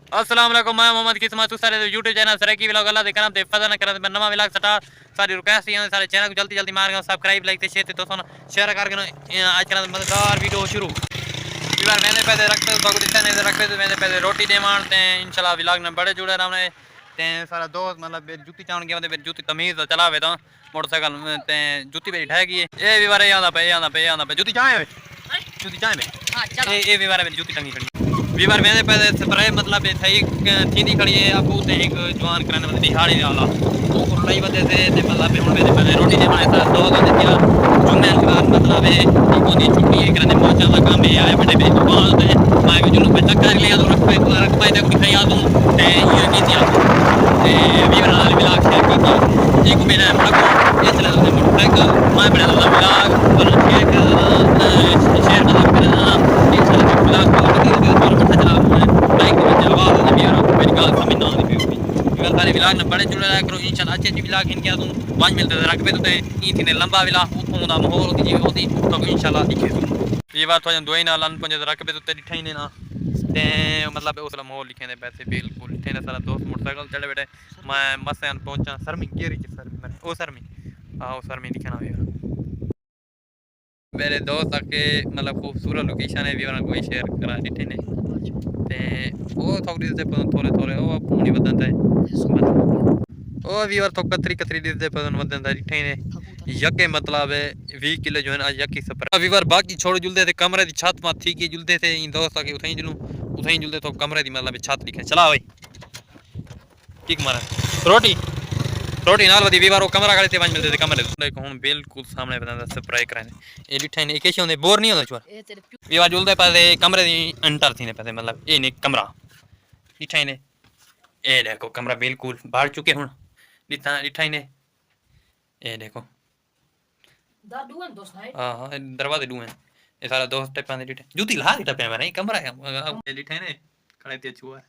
अस्सलाम वालेकुम, मैं मोहम्मद किस्मत सारे यूट्यूब चैनल सरकी व्लॉग अल्लाह दे करम ते फजल न करम ते नवा व्लॉग स्टार्ट सारी रिक्वेस्ट है सारे चैनल को जल्दी जल्दी मार के सब्सक्राइब लाइक ते शेयर ते दोस्तों शेयर कर के आज का मजेदार वीडियो शुरू बार मैंने पैसे रखते तो दिखा नहीं रखते तो मैंने पैसे रोटी दे मारते हैं इंशाल्लाह व्लॉग में बड़े जुड़े रहने ते सारा दोस्त मतलब जूती चाण गया ते जूती तमीज चलावे तो मोटरसाइकिल ते जूती पे ढह गई ए भी बारे आंदा पे जूती चाहे जूती चाहे हां चलो ए भी बारे जूती टंगी खड़ी वीवर मैंने पैसे स्प्रे मतलब सही थींदी खड़ी है अब उते एक जवान करने वाली दिहाड़ी वाला तो लई वदे से ते मतलब हुन मैंने पैसे रोटी दे माने सा दो दिन दिया जुम्मे मतलब है इको दी छुट्टी है करने मौजा का काम है आए बड़े बड़े दुकान ते मैं भी जुनू पे चक्कर लिया तो रख पाए ते दिखाई आ दूं ते ये की दिया ते वीवर नाल मिला के की एक मेरा बड़ा ये चला तो मोटरसाइकिल मैं बड़ा तो मिला पर शेयर मतलब करना इंशाल्लाह ब्लॉग न बड़े जुड़े रहा करो इंशाल्लाह अच्छे अच्छे व्लॉग इनके तुम 5 मिनट रख पे तो ई थी लंबा व्लॉग उठों दा माहौल होती जी होती तो इंशाल्लाह दिखे ये बात तो दुआई ना लन पंजे रख पे तो दिखा ही नहीं ना ते मतलब उसला माहौल लिखे दे पैसे बिल्कुल लिखे ने सारा दोस्त मोटरसाइकिल चढ़े बैठे मैं मसन पहुंचा सरमी गेरी के सर मैंने ओ सरमी आओ सरमी दिखाना भी मेरे दोस्त आके मतलब खूबसूरत लोकेशन है भी कोई शेयर करा दिखे ने ते ओ थोड़ी से थोड़े थोड़े ओ पूरी बदलता है ओ वीवर तो कतरी कतरी दे पदन बदलता दिखे ने यके मतलब 20 किलो जो है आज यकी सपर वीवर बाकी छोड़ जुलदे थे कमरे दी छत मा थी के जुलदे थे इन दोस्त आके उठाई जुलदे तो कमरे दी मतलब छत लिखे चला भाई किक मारा रोटी रोटी नाल वदी वीवर ओ कमरा गले ते 5 मिलते थे कमरे देखो हुन बिल्कुल सामने बंदा स्प्रे कराने ए लिठा ने केश होंदे बोर नहीं होंदा छुआ वीवर जुलदे पासे कमरे दी अंटर थी ने पासे मतलब ए ने कमरा लिठा ने ए देखो कमरा बिल्कुल बाहर चुके हुन लिठा ने ए देखो दादू दोस्त है हां दरवाजे दू हैं ये सारा दोस्त टे पाने लिठा जूती ला लिठा पे नहीं कमरा है लिठा ने खड़े ते छुआ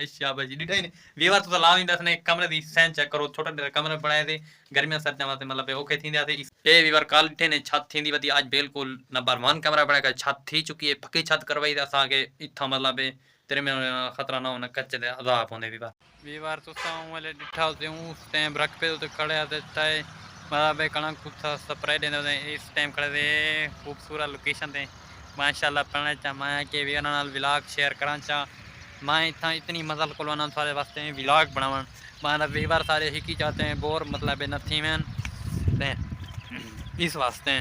शाबाश लिठा ने वीवर तो लाव नहीं दसने कमरे दी सेंस चेक करो छोटा कमरे बनाए थे गर्मियां सर्दियां वास्ते मतलब ओके थींदे थे ए वीवर काल लिठे ने छत थींदी वदी आज बिल्कुल नंबर 1 कमरा बनाया छत थी चुकी है पक्की छत करवाई असा के इथा मतलब तेरे में खतरा ना होना कच्चे दे अजाब होने वीवर तो साऊं वाले डिठा होते हूं उस टाइम रख पे तो खड़े आते ताए मतलब कणक कुछ स्प्रे देने इस टाइम खड़े थे खूबसूरत लोकेशन थे माशाल्लाह पढ़ना चाह मैं के वीर नाल व्लॉग शेयर करा चाह मैं इतना इतनी मजल को सारे वास्ते व्लॉग बनावन मतलब वीवर सारे ही चाहते हैं बोर मतलब न थी मैं इस वास्ते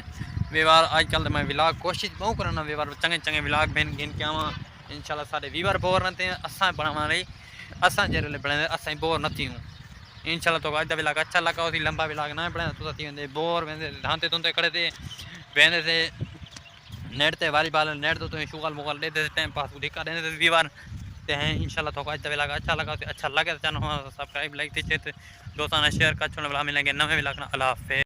वीवर आजकल तो मैं व्लॉग कोशिश बहुत करना वीवर चंगे चंगे व्लॉग बन गिन के आवा इंशाल्लाह सारे वीवर बोर न थे असा बनावा रही असा जरे बने असा बोर न थी हूँ इंशाल्लाह तो आज व्लॉग अच्छा लगा उसी लंबा व्लॉग ना बनाया तो थी वेंदे बोर वेंदे धांते तुंते खड़े थे वेंदे थे नेट ते वॉलीबॉल नेट तो शुगल मुगल देते टाइम पास दिखा देते वीवर ते हैं इंशाल्लाह तो आज व्लॉग अच्छा लगा तो अच्छा लगे तो चैनल सब्सक्राइब लाइक दोस्तों शेयर कर मिलेंगे नवे व्लॉग अल्लाह हाफिज़।